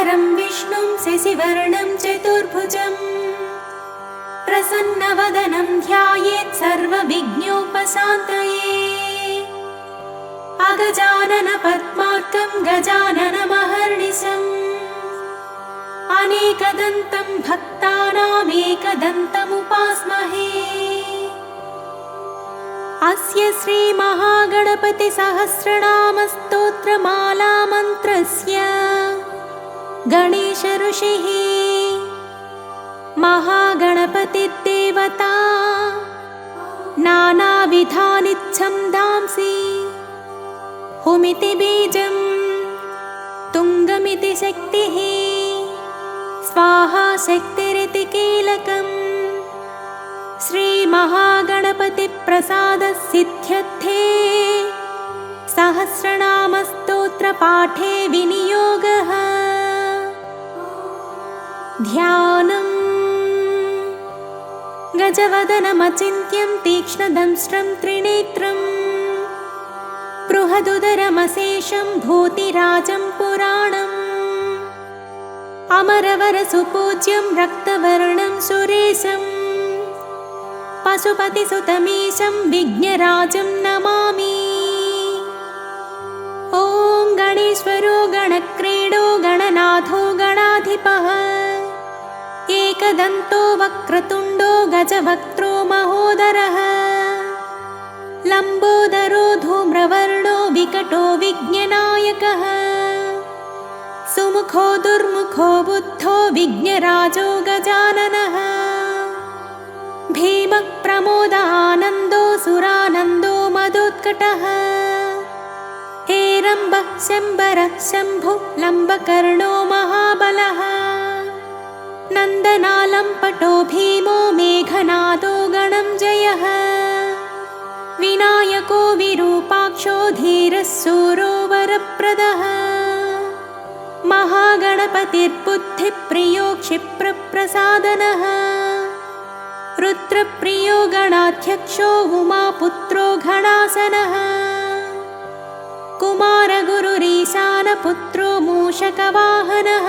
शुक्लाम्बरधरं विष्णुं शशिवर्णं चतुर्भुजं प्रसन्नवदनं ध्यायेत् सर्वविघ्नोपशान्तये। अगजानन पद्मार्कं गजाननमहर्निशम् अनेकदन्तं भक्तानामेकदन्तमुपास्महे। अस्य श्रीमहागणपतिसहस्रनामस्तोत्रमालामन्त्रस्य गणेश ऋषिः महागणपतिर्देवता नानाविधानि छन्दांसि हुमिति बीजं तुङ्गमिति शक्तिः स्वाहा शक्तिरिति कीलकम्। श्रीमहागणपतिप्रसादसिद्ध्यर्थे सहस्रनामस्तोत्रपाठे विनियोगः। ध्यानम् गजवदनमचिन्त्यं तीक्ष्णदंष्ट्रं त्रिनेत्रं बृहदुदरमशेषं भूतिराजं पुराणम् अमरवरसुपूज्यं रक्तवर्णं सुरेशं पशुपतिसुतमीशं विघ्नराजं नमामि। ॐ गणेश्वरो गणक्रीडो गणनाथो गणाधिपः एकदन्तो वक्रतुण्डो गजवक्त्रो महोदरः लम्बोदरो धूम्रवर्णो विकटो विघ्ननायकः सुमुखो दुर्मुखो बुद्धो विघ्नराजो गजाननः भीमः प्रमोदानन्दो सुरानन्दो मदोत्कटः हेरम्बः शम्बरः शम्भुः लम्बकर्णो महाबलः नन्दनालम्पटो भीमो मेघनादो गणञ्जयः विनायको विरूपाक्षो धीरः शूरो वरप्रदः महागणपतिर्बुद्धिप्रियो क्षिप्रप्रसादनः रुद्रप्रियो गणाध्यक्षो उमापुत्रो घणासनः कुमारगुरुरीशानपुत्रो मूषकवाहनः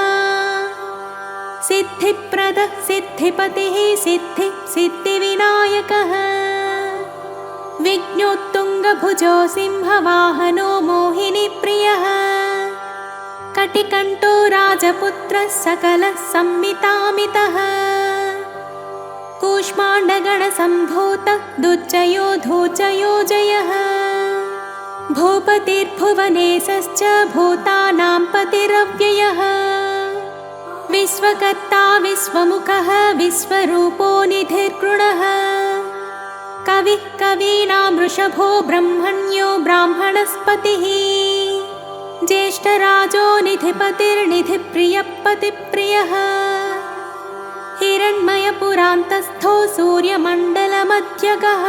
सिद्धिप्रदः सिद्धिपतिः सिद्धिः सिद्धिविनायकः विघ्नोत्तुङ्गभुजो सिंहवाहनो मोहिनीप्रियः कटिकण्ठो राजपुत्रः सकलः संमितामितः कूष्माण्डगणसम्भूतः दुर्जयो धूर्जयो जयः भूपतिर्भुवनेशश्च भूतानां पतिरव्ययः विश्वकर्ता विश्वमुखः विश्वरूपो निधिर्गुणः कविः कवीनां वृषभो ब्रह्मण्यो ब्राह्मणस्पतिः ज्येष्ठराजो निधिपतिर्निधिप्रियः पतिप्रियः हिरण्मयपुरान्तस्थो सूर्यमण्डलमध्यगः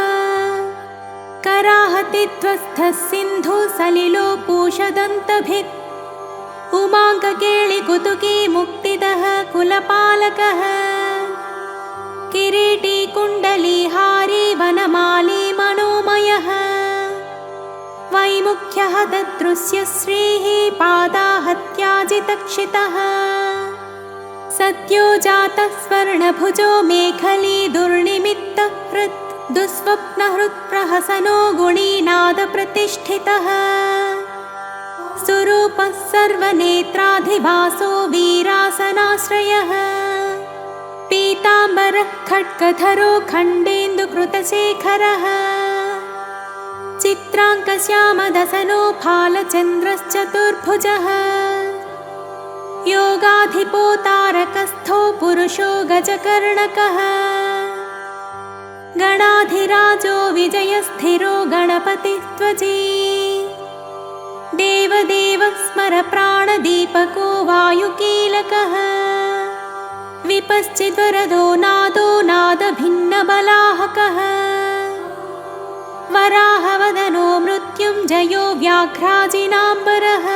कराहतिध्वस्थः सिन्धुः सलिलो पूषदन्तभित् उमाङ्गकेळिकुतुकी मुक्तिदः कुलपालकः किरीटी कुण्डलीहारी वनमाली मनोमयः वैमुख्यः ददृश्य श्रीः पादाहत्याजितक्षितः सद्यो जातः स्वर्णभुजो मेखली दुर्निमित्तः हृत् दुःस्वप्नहृत्प्रहसनो गुणीनादप्रतिष्ठितः सुरूपः सर्वनेत्राधिवासो वीरासनाश्रयः पीताम्बरः खड्गधरो खण्डेन्दुकृतशेखरः चित्राङ्कश्यामदसनो फालचन्द्रश्चतुर्भुजः योगाधिपो तारकस्थो पुरुषो गजकर्णकः गणाधिराजो विजयस्थिरो गणपतिस्त्वजी देवदेवः स्मर प्राणदीपको वायुकीलकः विपश्चिद्वरदो नादो नादभिन्नबलाहकः वराहवदनो मृत्युञ्जयो व्याघ्राजिनाम्बरः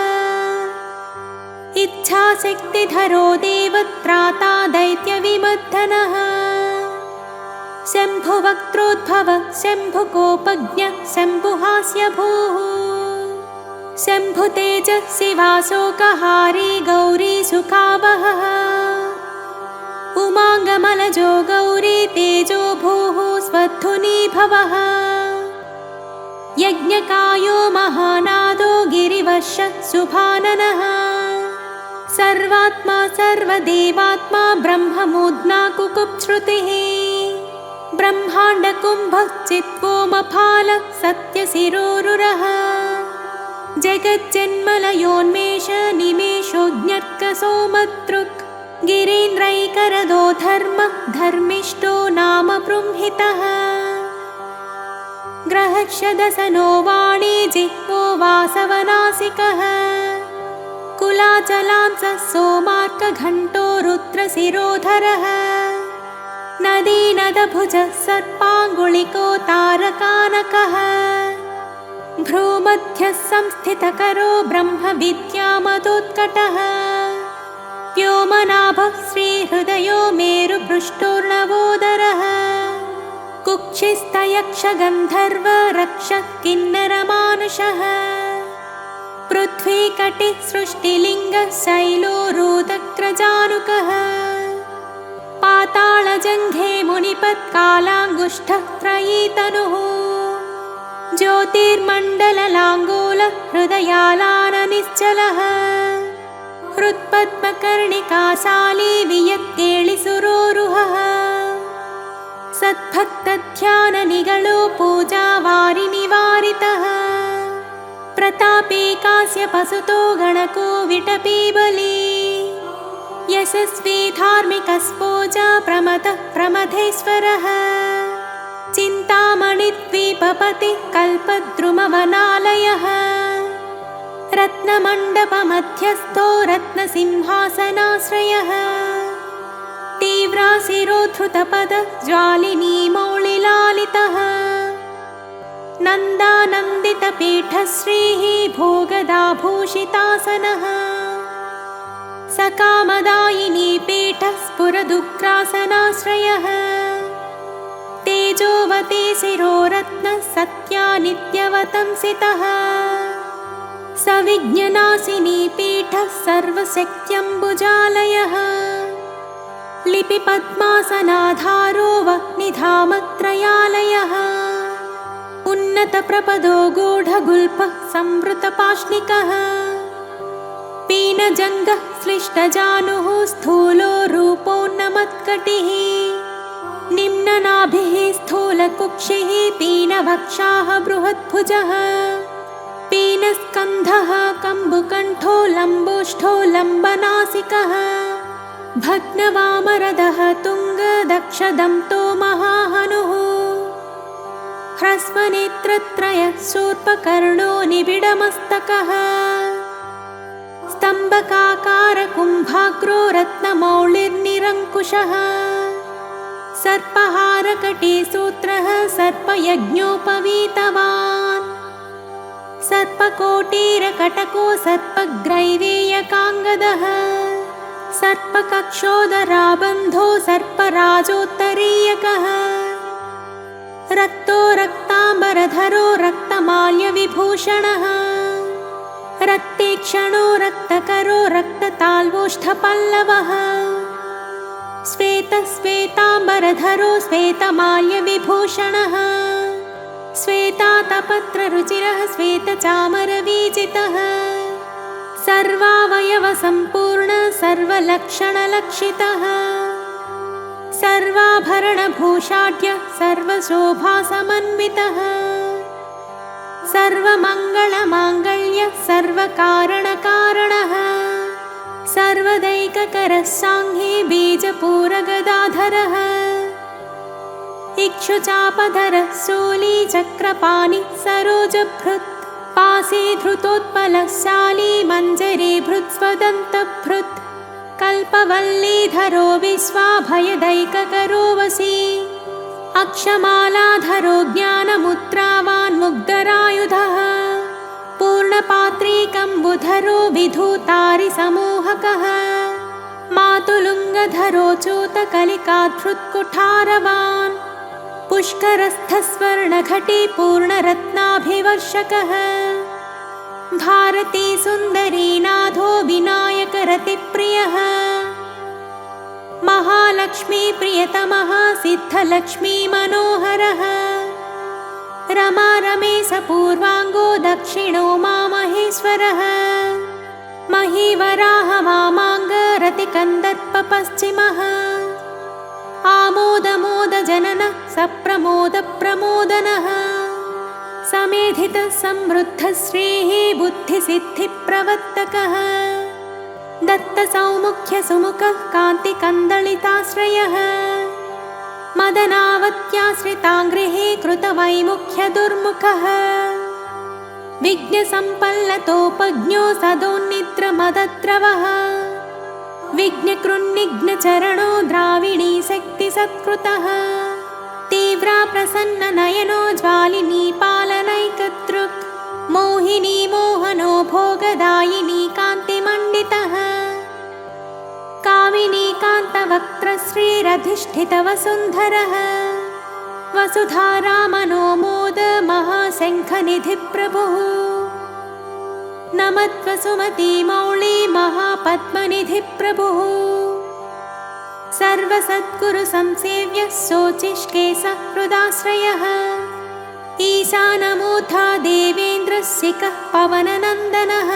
इच्छाशक्तिधरो देवत्राता दैत्यविमर्दनः शम्भुवक्त्रोद्भवः शम्भुकोपज्ञः शम्भुहास्यभूः शम्भुतेजस्वी वासोकहारी गौरी सुखावहः उमाङ्गमलजो गौरी तेजो भूः स्वध्वनि भवः यज्ञकायो महानादो गिरिवश् सुभाननः सर्वात्मा सर्वदेवात्मा ब्रह्ममुद्ना कुकुप्श्रुतिः ब्रह्माण्डकुम्भश्चित्वोमफाल सत्यशिरोरुरः जगज्जन्मलयोन्मेष निमेषोऽज्ञर्कसोमदृक् गिरीन्द्रैकरदो धर्मिष्ठो नाम बृंहितः ग्रहक्षदसनो वाणी जिह्वो वासवनासिकः कुलाचलांसः सोमार्कघण्टो रुद्रशिरोधरः नदीनदभुजः सर्पाङ्गुलिको तारकानकः भ्रूमध्यः संस्थितकरो ब्रह्मविद्यामतोत्कटः व्योमनाभः श्रीहृदयो मेरुपृष्ठोर्णवोदरः कुक्षिस्थयक्षगन्धर्व रक्षः किन्नरमानुषः पृथ्वीकटिः सृष्टिलिङ्गः शैलोरुदक्रजानुकः पातालजङ्घे मुनिपत्कालाङ्गुष्ठः त्रयीतनुः ज्योतिर्मण्डललाङ्गूलः हृदयालाननिश्चलः हृत्पद्मकर्णिकाशाली वियत्केळिसुरोरुहः सद्भक्तध्याननिगलो पूजावारिनिवारितः प्रतापे काश्यपसुतो गणको विटपीबली यशस्वी धार्मिकस्पोजा प्रमथः प्रमथेश्वरः चिन्तामणिद्वीपपतिः कल्पद्रुमवनालयः रत्नमण्डपमध्यस्थो रत्नसिंहासनाश्रयः तीव्राशिरोद्धृतपदज्वालिनी मौलिलालितः नन्दानन्दितपीठश्रीः भोगदाभूषितासनः सकामदायिनी पीठः स्फुरदुग्रासनाश्रयः तेजोवती शिरोरत्नः सत्यानित्यवतंसितः सविज्ञनाशिनी पीठः सर्वशक्त्यम्बुजालयः लिपिपद्मासनाधारो वह्निधामत्रयालयः उन्नतप्रपदो गूढगुल्फः संवृतपाष्णिकः पीनजङ्गः श्लिष्टजानुः स्थूलो रूपोन्नमत्कटिः निम्ननाभिः स्थूलकुक्षिः पीनवक्षाः बृहद्भुजः पीनस्कन्धः कम्बुकण्ठो लम्बोष्ठो लम्बनासिकः भग्नवामरदः तुङ्गदक्षदन्तो महाहनुः ह्रस्वनेत्रत्रयः शूर्पकर्णो निबिडमस्तकः स्तम्भकाकारकुम्भाग्रो रत्नमौलिर्निरङ्कुशः सर्पहारकटीसूत्रः सर्पयज्ञोपवीतवान् सर्पकोटीरकटको सर्पग्रैवेयकाङ्गदः सर्पकक्षोदराबन्धो सर्पराजोत्तरीयकः रक्तो रक्ताम्बरधरो रक्तमाल्यविभूषणः रक्तेक्षणो रक्तकरो रक्तताल्वोष्ठपल्लवः श्वेतश्वेताम्बरधरो श्वेतमाल्यविभूषणः श्वेतातपत्ररुचिरः श्वेतचामरवीजितः सर्वावयवसम्पूर्ण सर्वलक्षणलक्षितः सर्वाभरणभूषाढ्य सर्वशोभासमन्वितः सर्वमङ्गलमाङ्गल्य सर्वकारणकारणः सर्वदैककरः साङ्घ्ये बीजपूरगदाधरः इक्षुचापधरः शूलीचक्रपाणिः सरोजभृत् पासे धृतोत्पलशाली मञ्जरे भृत्स्वदन्तभृत् कल्पवल्लीधरो विश्वाभयदैककरो वशी अक्षमालाधरो ज्ञानमुद्रावान्मुग्धरायुधः पूर्णपात्रीकम्बुधरो विधूतारिसमूहकः मातुलुङ्गधरो चूतकलिकाधृत्कुठारवान् पुष्करस्थस्वर्णघटी पूर्णरत्नाभिवर्षकः भारती सुन्दरी नाथो विनायकरतिप्रियः महालक्ष्मी प्रियतमः सिद्धलक्ष्मी मनोहरः रमा रमेश पूर्वाङ्गो दक्षिणो मामहेश्वरः महीवराह वामाङ्ग रतिकन्दर्प पश्चिमः आमोदमोद जननः सप्रमोद प्रमोदनः समेधितः समृद्धः श्रीः बुद्धिसिद्धिप्रवर्तकः दत्तसौमुख्यसुमुखः कान्तिकन्दलिताश्रयः मदनावत्याश्रिताङ्गृहे कृतवैमुख्यदुर्मुखः विघ्नसम्पल्लतोपज्ञो सदोन्निद्रमदद्रवः विघ्नकृन्निघ्नचरणो द्राविणी शक्तिसत्कृतः तीव्रा प्रसन्ननयनो ज्वालिनी पालनैकदृक् मोहिनी मोहनो भोगदायिनी कान्तिमण्डितः कामिनी कान्तवक्त्रश्रीरधिष्ठितवसुन्धरः वसुधारामनो मोद महाशङ्खनिधिप्रभुः नमत्वसुमती मौळी महापद्मनिधिप्रभुः सर्वसद्गुरुसंसेव्यः शोचिष्केशः हृदाश्रयः ईशानमूर्धा देवेन्द्रशिखः पवननन्दनः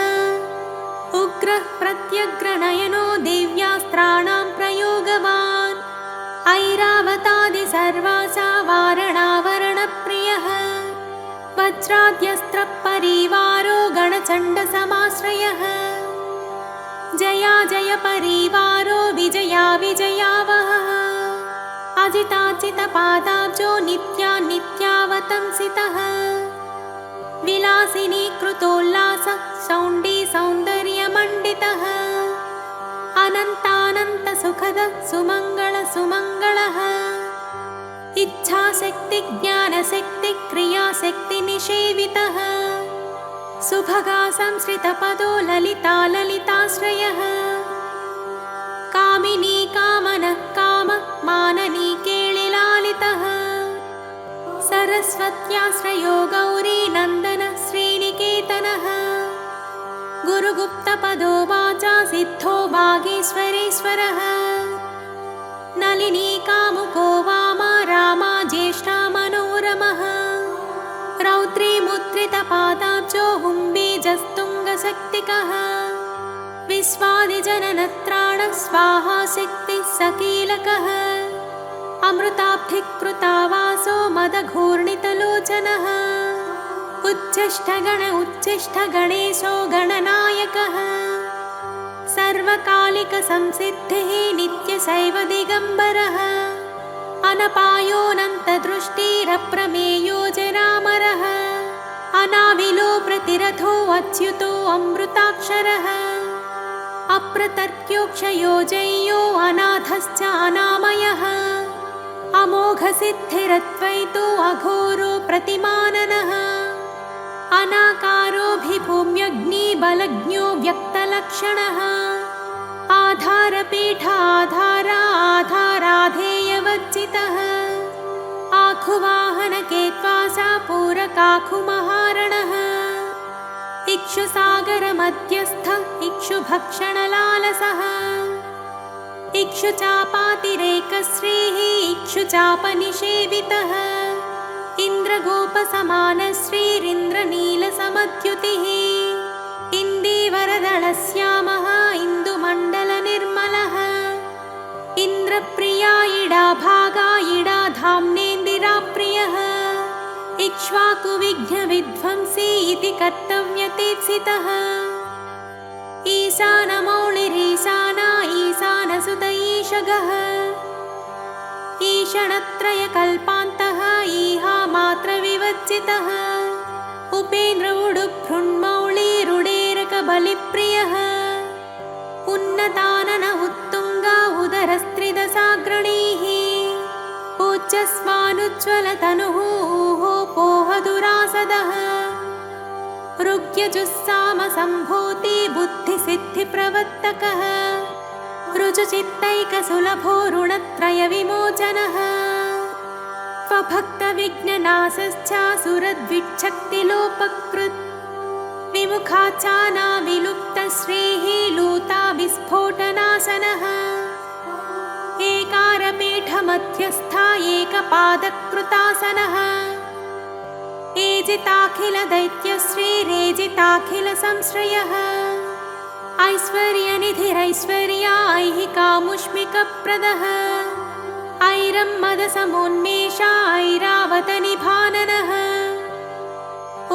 उग्रः प्रत्यग्रनयनो दिव्यास्त्राणां प्रयोगवान् ऐरावतादि सर्वासा वारणावरणप्रियः वज्राद्यस्त्रपरिवारो गणचण्डसमाश्रयः जया जय परिवारो विजया विजयावहः अजिताजितपादाब्जो नित्यावतंसितः विलासिनी कृतोल्लासः शौण्डी सौन्दर्यमण्डितः अनन्तानन्तसुखदः सुमङ्गलः इच्छाशक्ति ज्ञानशक्ति क्रियाशक्तिनिषेवितः सुभगा संश्रितपदो ललिताश्रयः कामिनी कामनः कामः माननी केळिलालितः सरस्वत्याश्रयो गौरी नन्दनः श्रीनिकेतनः गुरुगुप्तपदो वाचा सिद्धो वागीश्वरेश्वरः नलिनी कामुको वामा रामा ज्येष्ठा मनोरमः रौद्री मुद्रितपादाब्जो हुम्बीजस्तुङ्गशक्तिकः विश्वादिजननत्राणः स्वाहा शक्तिः सकीलकः अमृताब्धिकृतावासो मदघूर्णितलोचनः उच्छिष्टगणेशो गणनायकः सर्वकालिकसंसिद्धिः नित्यशैव दिगम्बरः अनपायोऽनन्तदृष्टिरप्रमेयो जरामरः अनाविलो प्रतिरथो अच्युतो अमृताक्षरः अप्रतर्क्योक्षयो जय्यो अनाथश्च अनामयः अमोघसिद्धिरद्वैतो अघोरो प्रतिमाननः अनाकारोऽभिभूम्यग्निबलज्ञो व्यक्तलक्षणः आधारपीठाधाराधेयवज्जितः आखुवाहनकेत्वासा पूरकाखुमहारणः इक्षुसागरमध्यस्थ इक्षुभक्षणलालसः इक्षुचापातिरेकश्रीः इक्षुचापनिषेवितः इन्द्रगोपसमानश्रीरिन्द्रनीलसमद्युतिः इन्दीवरदलश्यामः इन्दुमण्डलनिर्मलः इन्द्रप्रिया इडा भागा इडा धाम्नेन्दिराप्रियः इक्ष्वाकुविघ्नविध्वंसी इति कर्तव्यतेत्सितः ईशानमौळिरीशाना ईशानसुत ईशगः ईषणत्रयकल्पान्तः ईहामात्रविवर्जितः उपेन्द्र उडुभृन्मौळीरुडेरकबलिप्रियः उन्नतानन उत्तुङ्गा उदरस्त्रिदशाग्रणीः पूज्यस्वानुज्ज्वलतनुः पोहदुरासदः ऋग्यजुस्सामसम्भूति बुद्धिसिद्धिप्रवर्तकः ऋजुचित्तैकसुलभो ऋणत्रयविमोचनः स्वभक्तविघ्ननाशश्चासुरद्विच्छक्तिलोपकृत् विमुखाचानाविलुप्तश्रीः लूताविस्फोटनासनः एकारपीठमध्यस्था एकपादकृतासनः एजिताखिलदैत्यश्रीरेजिताखिलसंश्रयः ऐश्वर्यनिधिरैश्वर्या ऐहिकामुष्मिकप्रदः ऐरम्मदसमोन्मेषा ऐरावतनिभाननः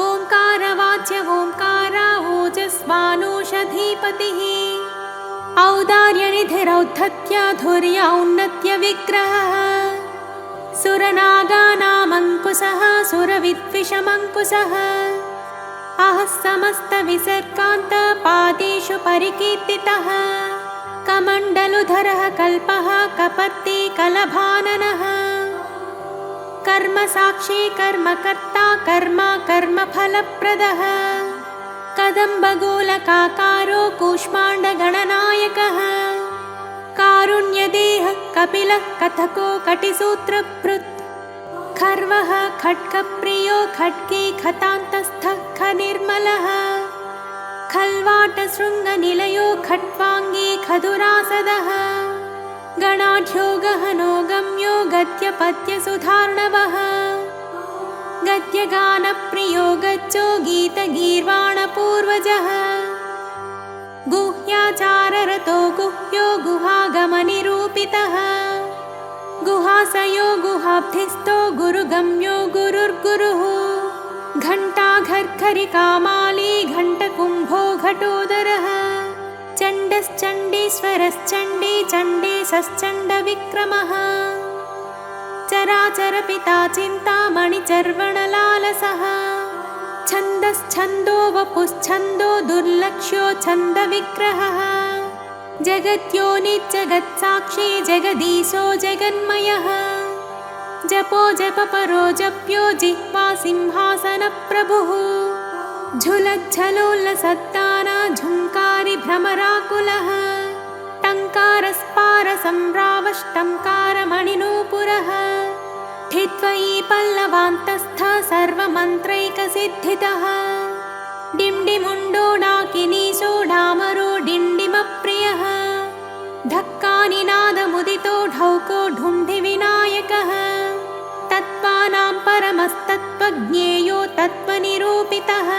ओङ्कारवाच्य ओङ्कारा ओजस्वानोषधीपतिः औदार्यनिधिरौद्धत्या औन्नत्यविग्रहः सुरनागानामङ्कुशः सुरविद्विषमङ्कुशः अहः समस्तविसर्गान्तपादेषु परिकीर्तितः कमण्डलुधरः कल्पः कपर्दी कलभाननः कर्मसाक्षी कर्मकर्ता कर्मा कर्मफलप्रदः कदम्बगोलकाकारो कूष्माण्डगणनायकः कारुण्यदेहः कपिलः कथको कटिसूत्रभृत् खर्वः खड्गप्रियो खड्गे खतान्तस्थः खनिर्मलः खल्वाटशृङ्गनिलयो खट्वाङ्गी खदुरासदः गणाढ्यो गहनो गम्यो गद्यपद्यसुधार्णवः गद्यगानप्रियो गज्जो गीतगीर्वाणपूर्वजः गुह्याचाररतो गुह्यो गुहागमनिरूपितः गुहासयो गुहाब्धिस्थो गुरुगम्यो गुरुर्गुरुः घण्टाघर्घरिकामाली घण्टकुम्भो घटोदरः चण्डश्चण्डीश्वरश्चण्डी चण्डेशश्चण्डविक्रमः चराचरपिता चिन्तामणिचर्वणलालसः छन्दश्छन्दो वपुश्छन्दो दुर्लक्ष्यो छन्दविग्रहः जगद्योनिजगत्साक्षी जगदीशो जगन्मयः जपो जपपरो जप्यो जिह्वा सिंहासनप्रभुः झुलज्झलोल्लसद्दाना झुङ्कारी भ्रमराकुलः टङ्कारस्पारसंरावष्टङ्कारमणिनूपुरः ठित्वयी पल्लवान्तस्थः सर्वमन्त्रैकसिद्धितः डिण्डिमुण्डो डाकिनीशो डामरो डिण्डिमप्रियः धक्कानिनादमुदितो ढौको ढुण्ढिविनायकः तत्त्वानां परमस्तत्त्वज्ञेयो तत्त्वनिरूपितः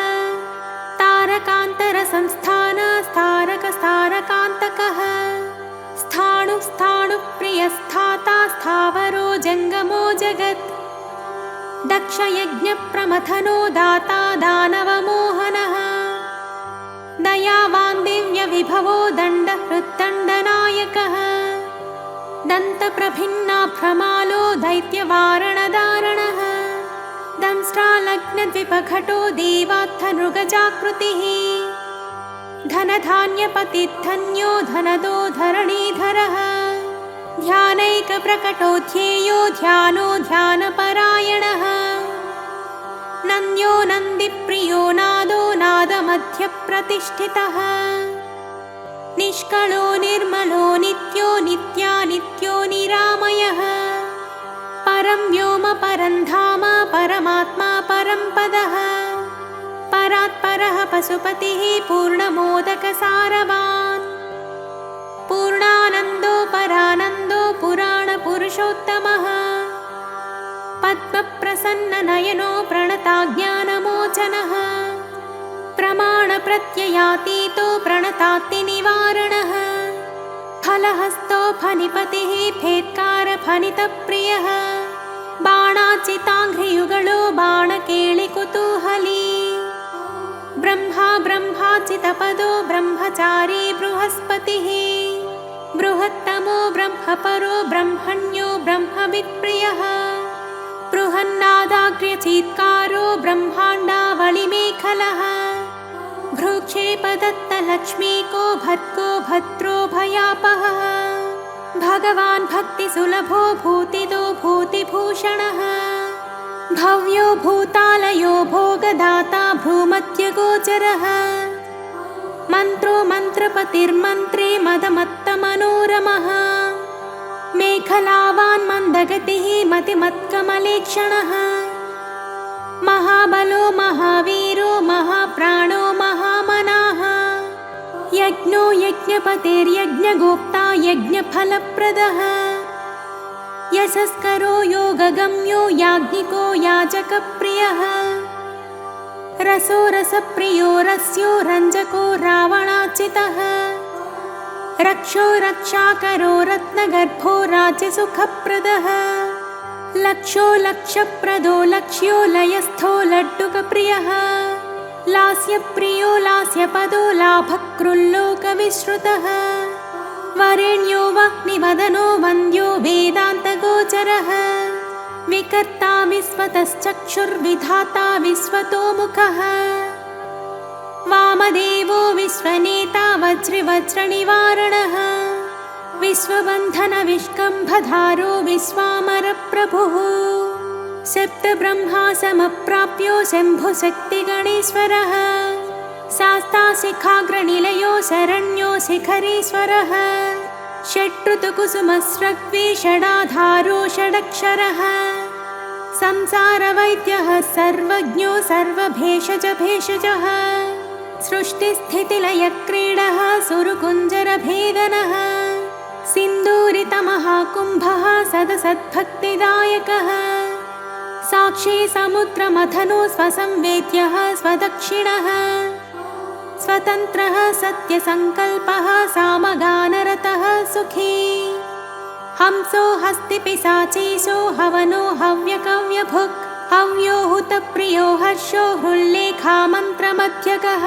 तारकान्तरसंस्थानस्तारकस्तारकान्तकः स्थाणुस्थाणुप्रियस्थाता स्थावरो जङ्गमो जगत् दक्षयज्ञप्रमथनो दाता दानवमोहनः दयावान् दिव्यविभवो दण्डहृद्दण्डनायकः दन्तप्रभिन्नाभ्रमालो दैत्यवारणदारणः दंष्ट्रालग्नद्विपघटो देवात्थनृगजाकृतिः धनधान्यपतिर्धन्यो धनदो धरणीधरः ध्यानैकप्रकटो ध्येयो ध्यानो ध्यानपरायणः नन्द्यो नन्दिप्रियो नादो नादमध्यप्रतिष्ठितः निष्कलो निर्मलो नित्यो नित्यानित्यो निरामयः परं व्योम परं धाम परमात्मा परं पदः परात्परः पशुपतिः पूर्णमोदकसारवान् पूर्णानन्दो परानन्दो पुराणपुरुषोत्तमः पद्मप्रसन्ननयनो प्रणताज्ञानमोचनः प्रमाणप्रत्ययातीतो प्रणतात्तिनिवारणः फलहस्तो फनिपतिः फेत्कारफनितप्रियः बाणाचिताङ्घ्रियुगलो बाणकेलिकुतूहली ब्रह्मा ब्रह्माचितपदो ब्रह्मचारी बृहस्पतिः बृहत्तमो ब्रह्मपरो ब्रह्मण्यो ब्रह्मवित्प्रियः बृहन्नादाग्र्यचीत्कारो ब्रह्माण्डावलिमेखलः भ्रूक्षेपदत्तलक्ष्मीको भद्गो भद्रो भयापहः भगवान् भक्तिसुलभो भूतिदो भूतिभूषणः भव्यो भूतालयो भोगदाता भ्रूमध्यगोचरः मन्त्रो मन्त्रपतिर्मन्त्रे मदमत्तमनोरमः मेखलावान् मन्दगतिः मतिमत्कमलेक्षणः महाबलो महावीरो महाप्राणो महा यज्ञो यज्ञपतिर्यज्ञगोप्ता यज्ञफलप्रदः यशस्करो योगगम्यो याज्ञिको याजकप्रियः रसो रसप्रियो रस्यो रञ्जको रावणाचितः रक्षो रक्षाकरो रत्नगर्भो राज्यसुखप्रदः लक्षो लक्षप्रदो लक्ष्यो लयस्थो लड्डुकप्रियः लास्यप्रियो लास्यपदो लाभकृल्लोकविश्रुतः वरेण्यो वह्निवदनो वन्द्यो वेदान्तगोचरः विकर्ता विश्वतश्चक्षुर्विधाता विश्वतोमुखः वामदेवो विश्वनेता वज्रनिवारणः विश्वबन्धनविष्कम्भधारो विश्वामरप्रभुः सप्तब्रह्मा समप्राप्यो शम्भुशक्तिगणेश्वरः शास्ताशिखाग्रनिलयो शरण्यो शिखरीश्वरः षट्ऋतुकुसुमस्रग्वी षडाधारो षडक्षरः संसारवैद्यः सर्वज्ञो सर्वभेषजः सृष्टिस्थितिलयक्रीडः सुरकुञ्जरभेदनः सिन्दूरितमहाकुम्भः सदसद्भक्तिदायकः साक्षी समुद्रमथनो स्वसंवेद्यः स्वदक्षिणः स्वतन्त्रः सत्यसङ्कल्पः सामगानरतः सुखी हंसो हस्तिपिशाचीशो हवनो हव्यकव्यभुक् हव्यो हुतप्रियो हर्षो हृल्लेखा मन्त्रमध्यगः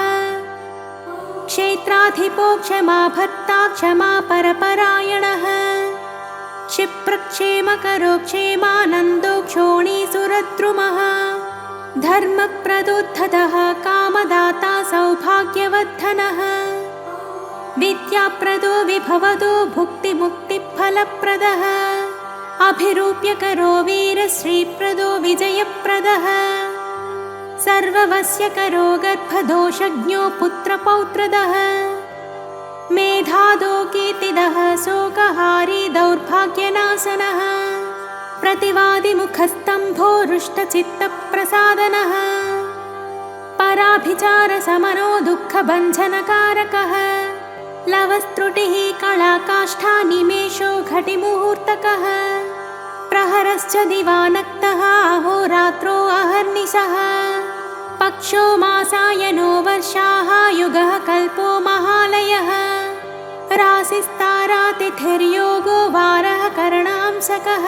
क्षेत्राधिपो क्षमा भर्ता क्षमा परपरायणः क्षिप्रक्षेमकरो क्षेमानन्दो क्षोणीसुरद्रुमः धर्मप्रदोद्धतः कामदाता सौभाग्यवर्धनः विद्याप्रदो विभवदो भुक्तिमुक्तिफलप्रदः अभिरूप्यकरो वीरश्रीप्रदो विजयप्रदः सर्ववश्यकरो गर्भदोषज्ञो पुत्रपौत्रदः मेधादो कीर्तिदः शोकहारी दौर्भाग्यनाशनः प्रतिवादिमुखस्तम्भो रुष्टचित्तप्रसादनः पराभिचारशमनो दुःखभञ्जनकारकः लवस्त्रुटिः कलाकाष्ठा निमेषो घटिमुहूर्तकः प्रहरश्च दिवानक्तः अहोरात्रो अहर्निशः पक्षो मासायनो वर्षाः युगः कल्पो महालयः राशिस्तारातिथिर्योगो वारः करणांसकः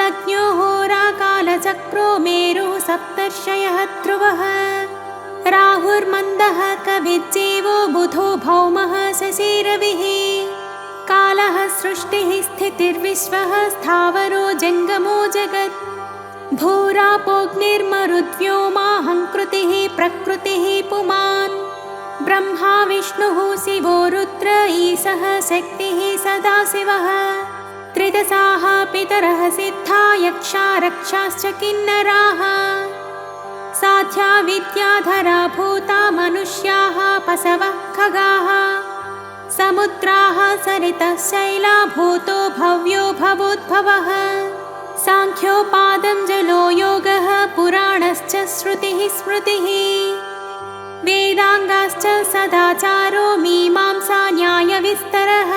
लग्नो होराकालचक्रो मेरुः सप्तर्षयः ध्रुवः राहुर्मन्दः कविज्जीवो बुधो भौमः शशिरविः कालः सृष्टिः स्थितिर्विश्वः स्थावरो जङ्गमो जगत् भूरापोऽग्निर्मरुद्व्योमाहङ्कृतिः प्रकृतिः पुमान् ब्रह्मा विष्णुः शिवो रुद्र ईशः शक्तिः सदाशिवः त्रिदशाः पितरः सिद्धा यक्षा रक्षाश्च किन्नराः साध्या विद्याधरा भूता मनुष्याः पशवः खगाः समुद्राः सरितः शैला भूतो भव्यो भवोद्भवः साङ्ख्योपादं जलो योगः पुराणश्च श्रुतिः स्मृतिः वेदाङ्गाश्च सदाचारो मीमांसा न्यायविस्तरः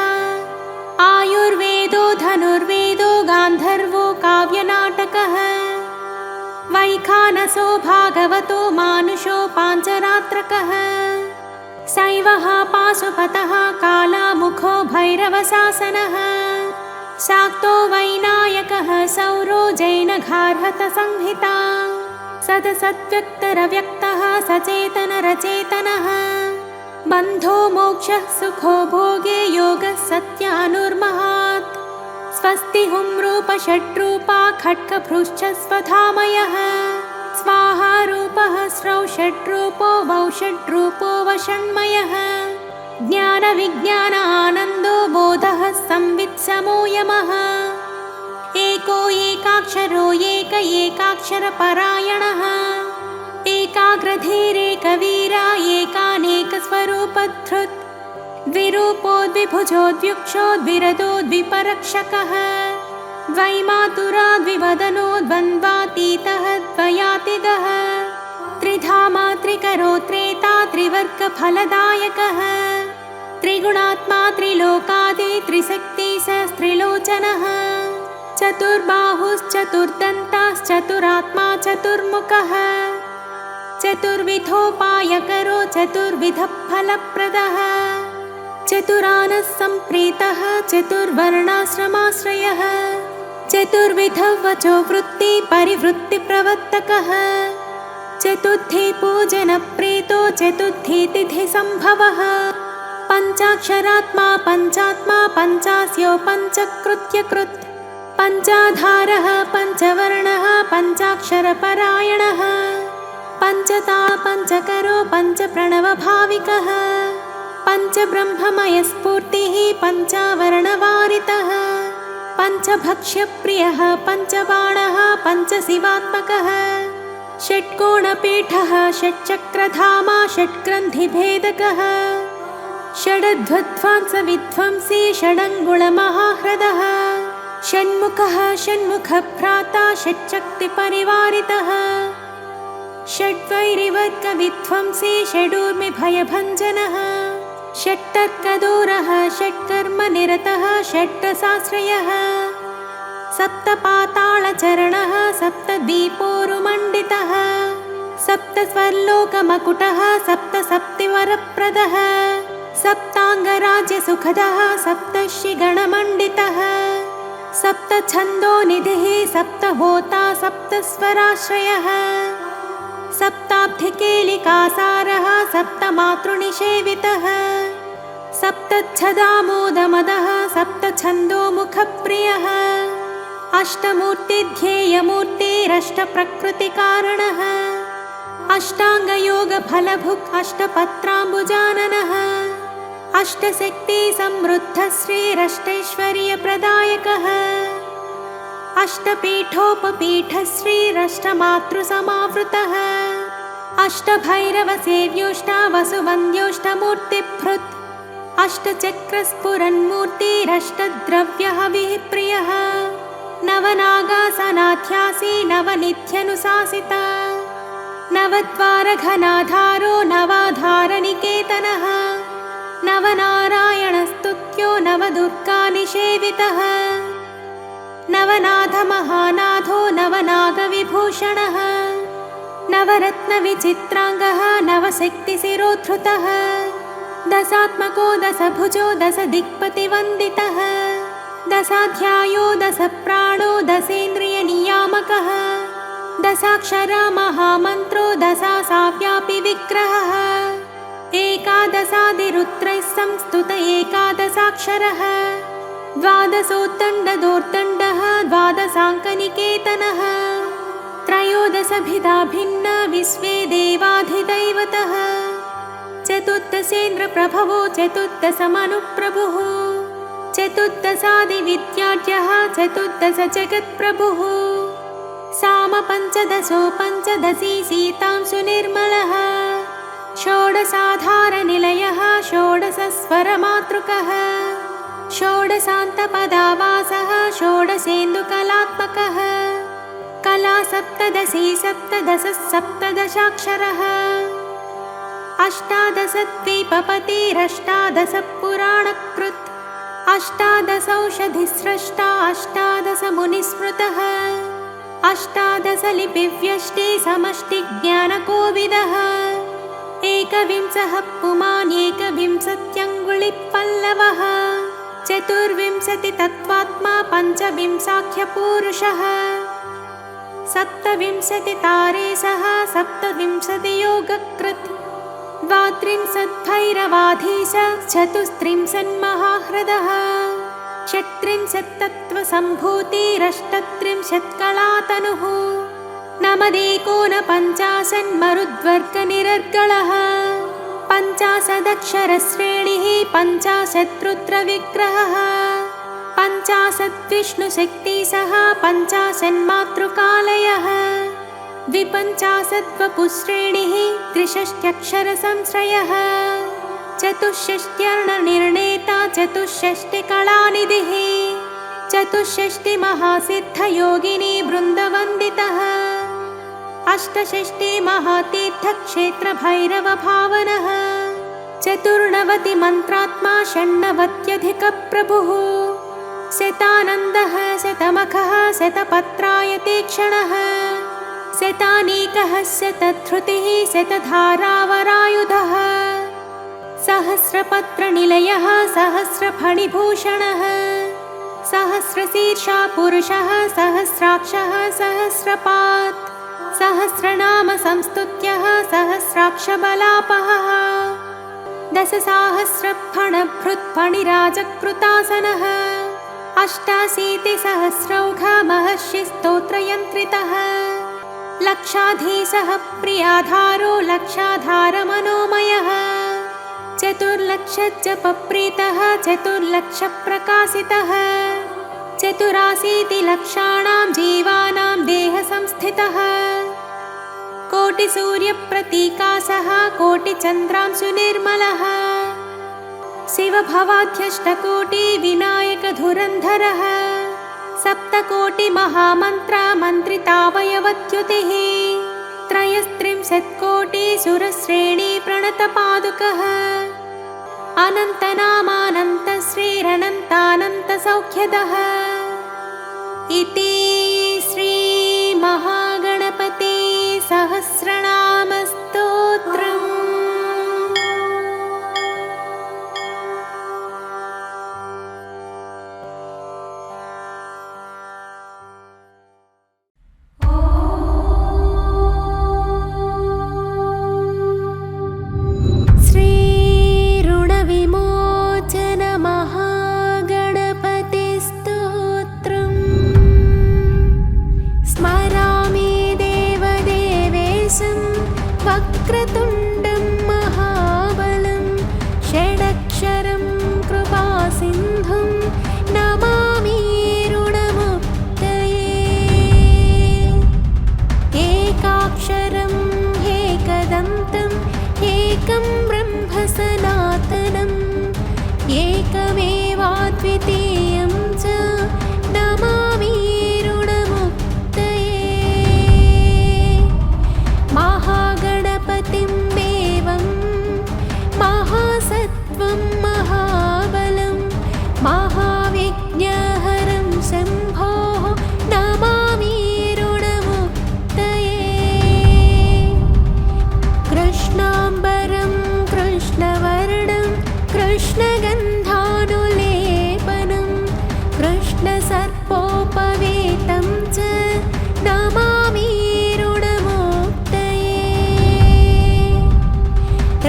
आयुर्वेदो धनुर्वेदो गान्धर्वो काव्यनाटकः वैखानसो भागवतो मानुषो पाञ्चरात्रकः शैवः पाशुपतः कालामुखो भैरवशासनः शाक्तो वैनायकः सौरो जैनघार्हतसंहिता सदसद्व्यक्तरव्यक्तः सचेतनरचेतनः बन्धो मोक्षः सुखो भोगे योगः सत्यानुर्महात् स्वस्ति हुं रूपषड्रूपा खड्गभ्रूश्च स्वधामयः स्वाहा रूपः स्रौ षड्रूपो वौ षड्रूपो वषण्मयः ज्ञानविज्ञान आनन्दो बोधः संवित् समो यमः एको एकाक्षरो एकाक्षरपरायणः एकाग्रधीरेकवीरा एकानेकस्वरूपधृत् द्विरूपोद्विभुजोद्व्युक्षो द्विपरक्षकः द्वैमातुरा द्विवदनो द्वन्द्वातीतः द्वयातिगः त्रिधा मात्रिकरो त्रेता त्रिवर्गफलदायकः त्रिगुणात्मा त्रिलोकादि त्रिशक्ति सहस्त्रिलोचनः चतुर्बाहुश्चतुर्दन्ताश्चतुरात्मा चतुर्मुखः चतुर्विधोपायकरो चतुर्विधफलप्रदः चतुरानः सम्प्रीतः चतुर्वर्णाश्रमाश्रयः चतुर्विधवचो वृत्ति परिवृत्तिप्रवर्तकः चतुर्थी पूजनप्रीतो चतुर्थी तिथिसम्भवः पञ्चाक्षरात्मा पञ्चात्मा पञ्चास्यो पञ्चकृत्यकृत् पञ्चाधारः पञ्चवर्णः पञ्चाक्षरपरायणः पञ्चता पञ्चकरो पञ्चप्रणवभाविकः पञ्चब्रह्ममयस्फूर्तिः पञ्चावरणवारितः पञ्चभक्ष्यप्रियः पञ्चबाणः पञ्चशिवात्मकः षट्कोणपीठः षट्चक्रधामा षट्ग्रन्थिभेदकः षडध्वध्वांसविध्वंसी षडङ्गुळमहाह्रदः षण्मुखः षण्मुखभ्राता षट्शक्तिपरिवारितः षड्वैरिवर्गविध्वंसी षडूर्मिभयभञ्जनः षट्तर्कदूरः षट्कर्मनिरतः षट्रसाश्रयः सप्तपातालचरणः सप्तदीपोरुमण्डितः सप्तस्वर्लोकमकुटः सप्तसप्तिवरप्रदः सप्ताङ्गराज्यसुखदः सप्तर्षिगणमण्डितः सप्तछन्दोनिधिः सप्तहोता सप्तस्वराश्रयः सप्ताब्धिकेलिकासारः सप्तमातृनिषेवितः सप्तच्छदामोदमदः सप्तछन्दोमुखप्रियः अष्टमूर्तिध्येयमूर्तिरष्टप्रकृतिकारणः अष्टाङ्गयोगफलभुक् अष्टपत्राम्बुजाननः अष्टशक्तिसमृद्धः श्रीरष्टैश्वर्यप्रदायकः अष्टपीठोपपीठः श्रीरष्टमातृसमावृतः अष्टभैरवसेव्योष्टावसुवन्द्योष्टमूर्तिभृत् अष्टचक्रस्फुरन्मूर्तिरष्टद्रव्यहविः प्रियः नवनागासनाध्यासी नवनिध्यनुशासिता नवद्वारघनाधारो नवाधारनिकेतनः नवनारायणस्तुत्यो नवदुर्गानिषेवितः नवनाथमहानाथो नवनागविभूषणः नवरत्नविचित्राङ्गः नवशक्तिशिरोद्धृतः दशात्मको दशभुजो दशदिक्पतिवन्दितः दशाध्यायो दशप्राणो दशेन्द्रियनियामकः दशाक्षरा महामन्त्रो दशासाव्यापि विग्रहः एकादशादिरुद्रैः संस्तुत एकादशाक्षरः द्वादशोत्तण्डदोर्दण्डः द्वादशाङ्कनिकेतनः त्रयोदशभिधा भिन्न विश्वे देवाधिदैवतः चतुर्दशेन्द्रप्रभवो चतुर्दशमनुप्रभुः चतुर्दशादिविद्याढ्यः चतुर्दशजगत्प्रभुः सामपञ्चदशो पञ्चदशी सीतांशुनिर्मलः षोडशाधारनिलयः षोडशस्वरमातृकः षोडशान्तपदावासः षोडशेन्दुकलात्मकः कला सप्तदशी सप्तदशः सप्तदशाक्षरः अष्टादशद्वीपपतिरष्टादशपुराणकृत् अष्टादशौषधिस्रष्टा अष्टादशमुनिस्मृतः अष्टादशलिपिव्यष्टि समष्टिज्ञानकोविदः एकविंशः पुमान् एकविंशत्यङ्गुलिपल्लवः चतुर्विंशतितत्त्वात्मा पञ्चविंशाख्यपूरुषः सप्तविंशतितारेशः सप्तविंशतियोगकृत् द्वात्रिंशद्भैरवाधीश चतुस्त्रिंशन्महाह्रदः षट्त्रिंशत्तत्त्वसम्भूतिरष्टत्रिंशत्कलातनुः नमदेकोनपञ्चाशन्मरुद्वर्गनिरर्गलः पञ्चाशदक्षरश्रेणिः पञ्चाशद्रुद्रविग्रहः पञ्चाशद्विष्णुशक्तिसः पञ्चाशन्मातृकालयः द्विपञ्चाशद्वपुश्रेणिः त्रिषष्ट्यक्षरसंश्रयः चतुष्षष्ट्यर्णनिर्णेता चतुष्षष्टिकलानिधिः चतुष्षष्टिमहासिद्धयोगिनी वृन्दवन्दितः अष्टषष्टि महातीर्थक्षेत्रभैरवभावनः चतुर्नवति मन्त्रात्मा षण्णवत्यधिकप्रभुः शतानन्दः शतमखः शतपत्रायतेक्षणः शतानीकः शतधृतिः शतधारावरायुधः सहस्रपत्रनिलयः सहस्रफणिभूषणः सहस्रशीर्षा पुरुषः सहस्राक्षः सहस्रपात् सहस्रनाम संस्तुत्यः सहस्राक्षबलापहः दशसाहस्रफणभृत्फणिराजकृतासनः अष्टाशीतिसहस्रौघ महर्षिस्तोत्रयन्त्रितः लक्षाधीशः प्रियाधारो लक्षाधारमनोमयः चतुर्लक्षजपप्रीतः चतुर्लक्षप्रकाशितः चतुराशीतिलक्षाणां जीवानां देहसंस्थितः कोटिसूर्यप्रतीकासः कोटिचन्द्रांशुनिर्मलः शिवभवाध्यष्टकोटिविनायकधुरन्धरः सप्तकोटिमहामन्त्रमन्त्रितावयवच्युतिः त्रयस्त्रिंशत्कोटिसुरश्रेणीप्रणतपादुकः अनन्तनामानन्तश्रीरनन्तानन्तसौख्यदः इति श्रीमहागणपते सहस्रनामस्तोत्रम्। वक्रतुण्डं महाबलं षडक्षरं कृपासिन्धुं नमामि ऋणमुक्तये एकाक्षरम् एकदन्तम् एकं ब्रह्म सनातनम् एकमेवाद्वितीयं च नमामि महागणपतिं देवं महासत्त्वं महाबलं महाविघ्नहरं शम्भोः नमामि ऋणमुक्तये कृष्णाम्बरं कृष्णवर्णं कृष्णगन्धानुलेपनं कृष्णसर्पोपवेतं च नमामि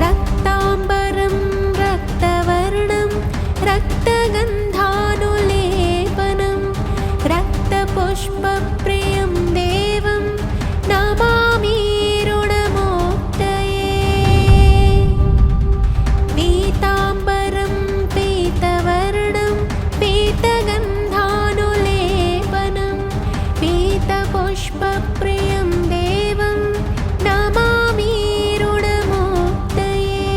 रक्ताम्बरं रक्तवर्णं रक्तगन्धानुलेपनं रक्तपुष्पप्रियं देवं नमामि ऋणमुक्तये पीताम्बरं पीतवर्णं पीतगन्धानुलेपनं पीतपुष्पप्रियं देवं नमामि ऋणमुक्तये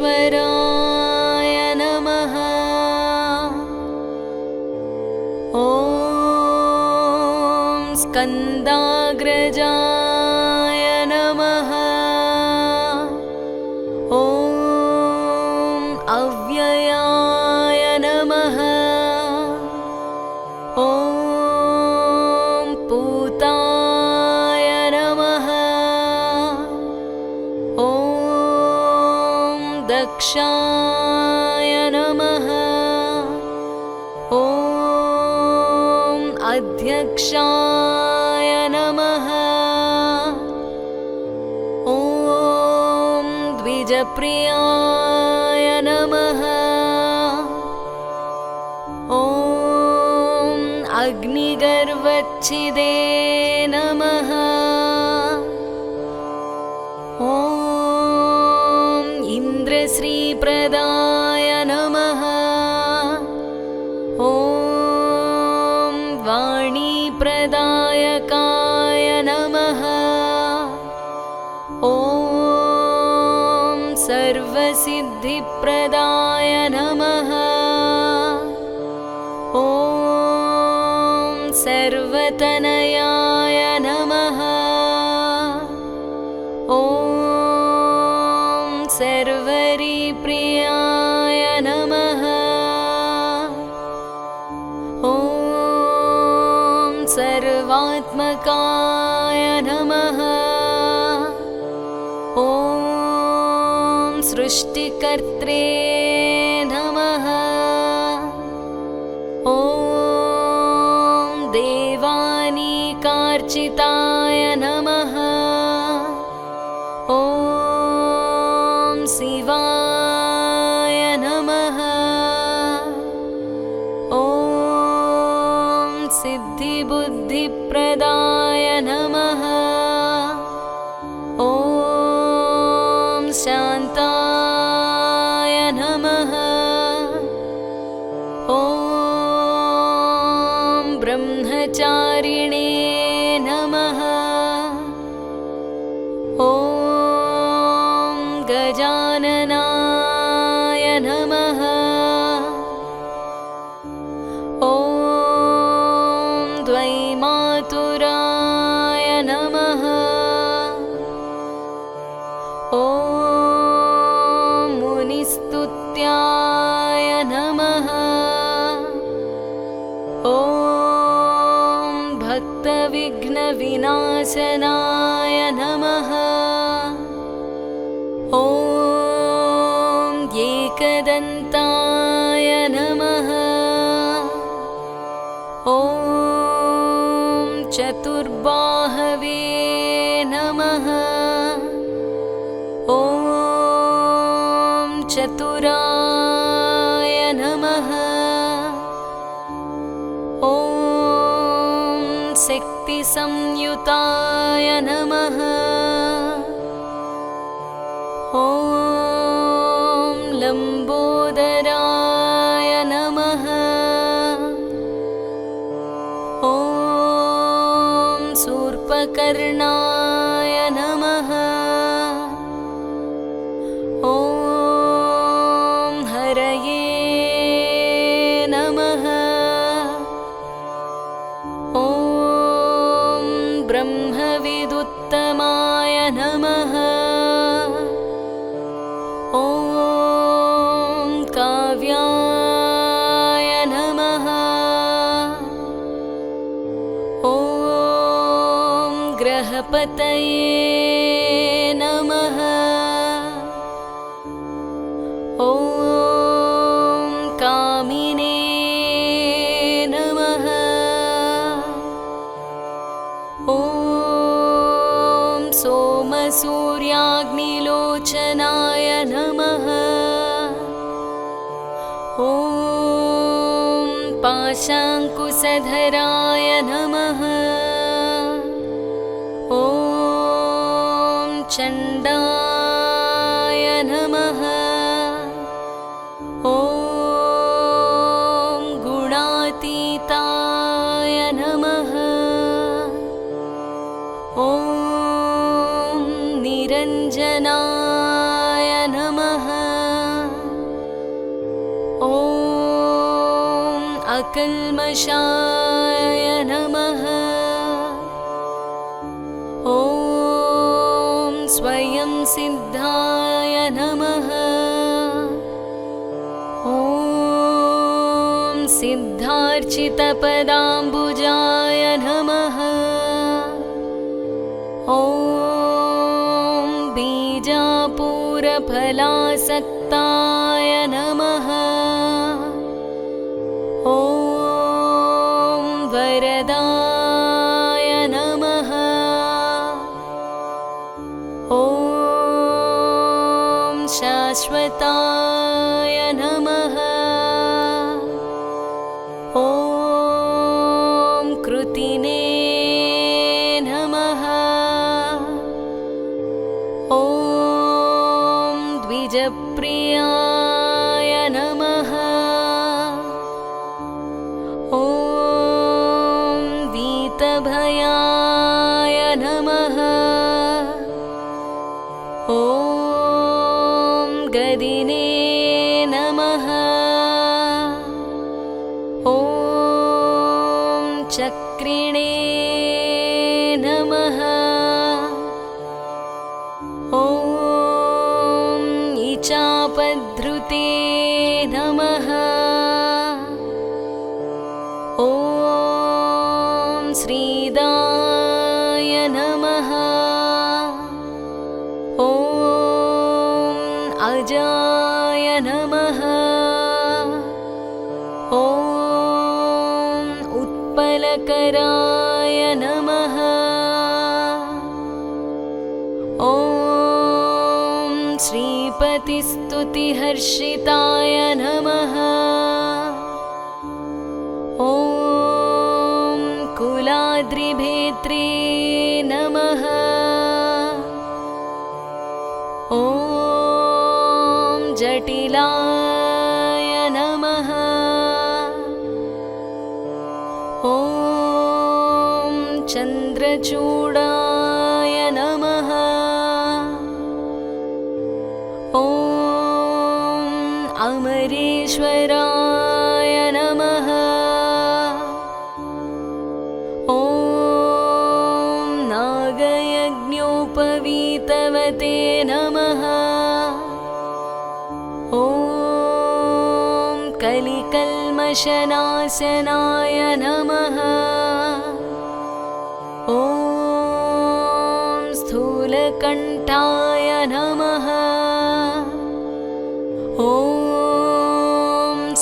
सर्वेश्वराय नमः। ॐ स्कन्दाग्रजाय नमः। ॐ अव्ययाय नमः। ॐ पूताय नमः। ॐ दक्षाय नमः। ॐ अध्यक्षाय नमः। ॐ द्विजप्रियाय नमः। ॐ अग्निगर्वच्छिदे नमः। ॐ इन्द्रश्रीप्रदाय नमः। ॐ वाणीप्रदायकाय नमः। ॐ सर्वसिद्धिप्रदाय नमः। ॐ सर्वतनयाय नमः। ॐ सर्वरिप्रियाय नमः। ॐ सर्वात्मकाय नमः। ॐ सृष्टिकर्त्रे नमः। ॐ देवानीकार्चिताय नमः। ॐ शिवाय नमः। ॐ सिद्धिबुद्धिप्रदाय नमः। ॐ शान्ताय नमः। ॐ ब्रह्मचारिणे नमः। ॐ गजाननाय नमः। ॐ द्वैमातुराय नमः। ॐ मुनिस्तुत्याय नमः। ॐ भक्तविघ्नविनाशनाय नमः। ॐ एकदन्ताय नमः। ॐ चतुर्बाहवे नमः। ॐ चतुराय नमः। ॐ शक्तिसंयुताय नमः। ॐ लम्बोदराय नमः। ॐ शूर्पकर्णाय नमः। ॐ हरये नमः। ॐ ब्रह्मविदुत्तमाय नमः। ॐ काव्याय नमः। ॐ ग्रहपतये नमः। ॐ कामिने नमः। ॐ सोमसूर्याग्निलोचनाय नमः। ॐ पाशाङ्कुशधराय नमः। ॐ चण्डाय नमः। ॐ गुणातीताय नमः। ॐ निरञ्जनाय नमः। अकल्मषाय नमः। ॐ स्वयं सिद्धाय नमः। ॐ सिद्धार्चितपदाम्बुजाय नमः। ॐ बीजापूरफलासक्ताय नमः। ॐ वरदाय नमः। ॐ शाश्वताय नमः। ॐ कृतिने नमः। ॐ द्विजप्रियाय नमः। ॐ वीतभयाय नमः। ॐ गदिने नमः। ॐ चक्रिणे नमः। ॐ इचापधृते नमः। ॐ श्रीदाय नमः। ॐ अजाय नमः। ॐ उत्पलकराय नमः। ॐ श्रीपतिस्तुतिहर्षिताय नमः। ॐ कुलाद्रिभेत्रे नमः। ॐ जटिलाय नमः। ॐ चन्द्रचूडाय नमः। ॐ अमरेश्वराय नमः। ॐ नागयज्ञोपवीतवते नमः। ॐ कलिकल्मषनाशनाय नमः। ॐ स्थूलकण्ठाय नमः। ॐ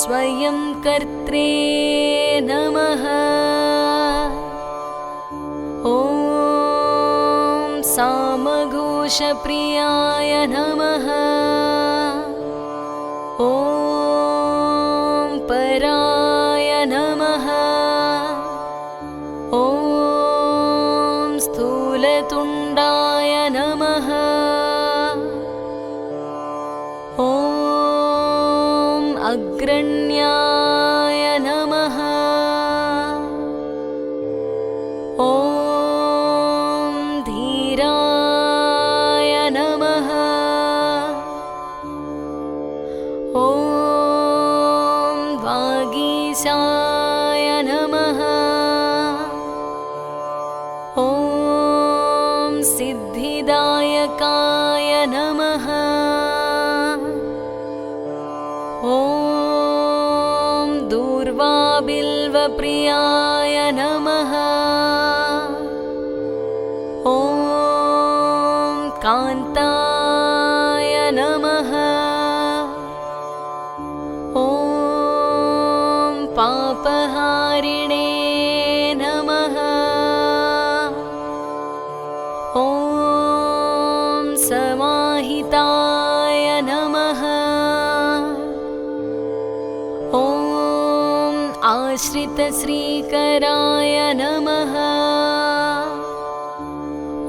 स्वयं कर्त्रे नमः। ॐ सामघोषप्रियाय नमः। ॐ पराय नमः। ॐ स्थूलतुण्डाय नमः। ॐ अग्रण्याय नमः। ॐ धीराय नमः। ॐ वागीशाय नमः। ॐ सिद्धिदायकाय नमः। ॐ दूर्वाबिल्वप्रियाय नमः। ॐ कान्ताय नमः। ॐ पापहारिणे नमः। ॐ समाहिताय नमः। ॐ आश्रितश्रीकराय नमः।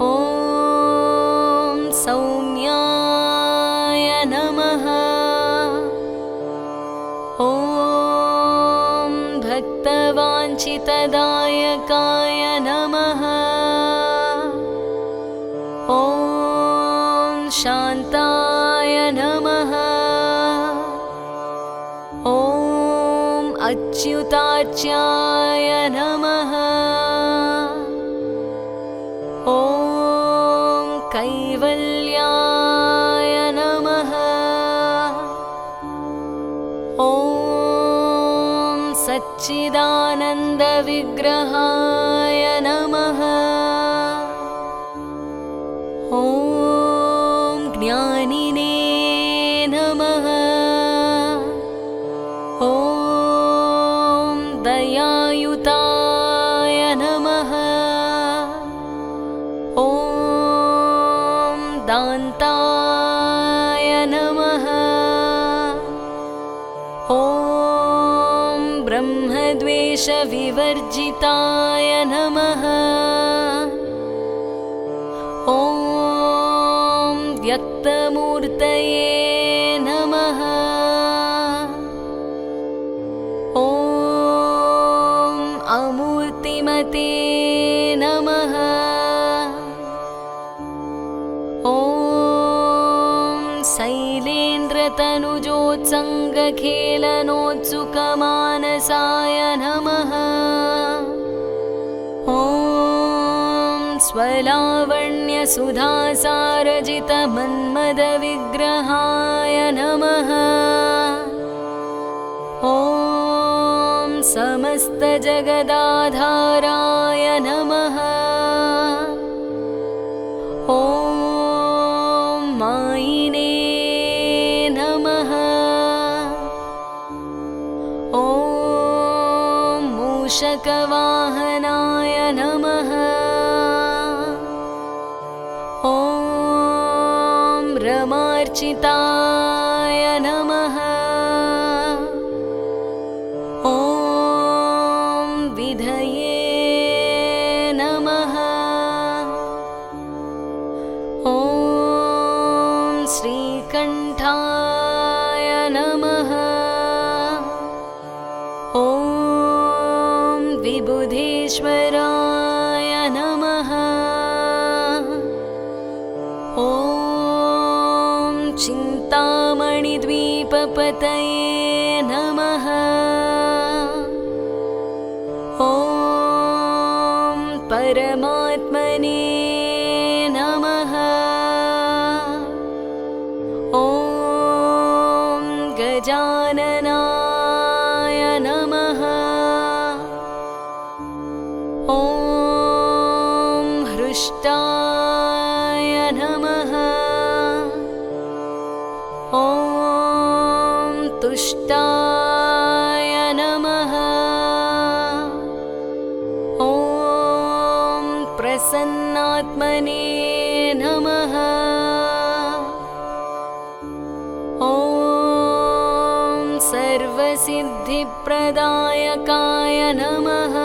ॐ सौम्याय नमः। ॐ भक्तवाञ्छितदायकाय नमः। ॐ शान्ताय नमः। ॐ अच्युताच्याय नमः। ॐ कैवल्याय नमः। ॐ सच्चिदानन्दविग्रहाय नमः। ॐ ज्ञानिने नमः। ॐ दयायुताय नमः। ॐ दान्ताय नमः। ॐ ब्रह्मद्वेषविवर्जिताय नमः। ॐ व्यक्तमूर्तये नमः। ॐ अमूर्तिमते नमः। ॐ शैलेन्द्रतनुजोत्सङ्गखेलनोत्सुकमानसाय नमः। ॐ स्वलावण्यसुधासारजितमन्मदविग्रहाय नमः। ॐ समस्तजगदाधाराय नमः। ॐ मायिने नमः। ॐ मूषकवाहनाय नमः। ॐ रमार्चिताय नमः। ॐ विधये नमः। ॐ श्रीकण्ठाय नमः। ॐ विबुधेश्वराय नमः। ॐ चिन्तामणिद्वीपपतये नमः। ॐ परमात्मने नमः। ॐ गजाननाय नमः। ॐ हृष्टाय नमः। ॐ तुष्टाय नमः। ॐ प्रसन्नात्मने नमः। ॐ सर्वसिद्धिप्रदायकाय नमः।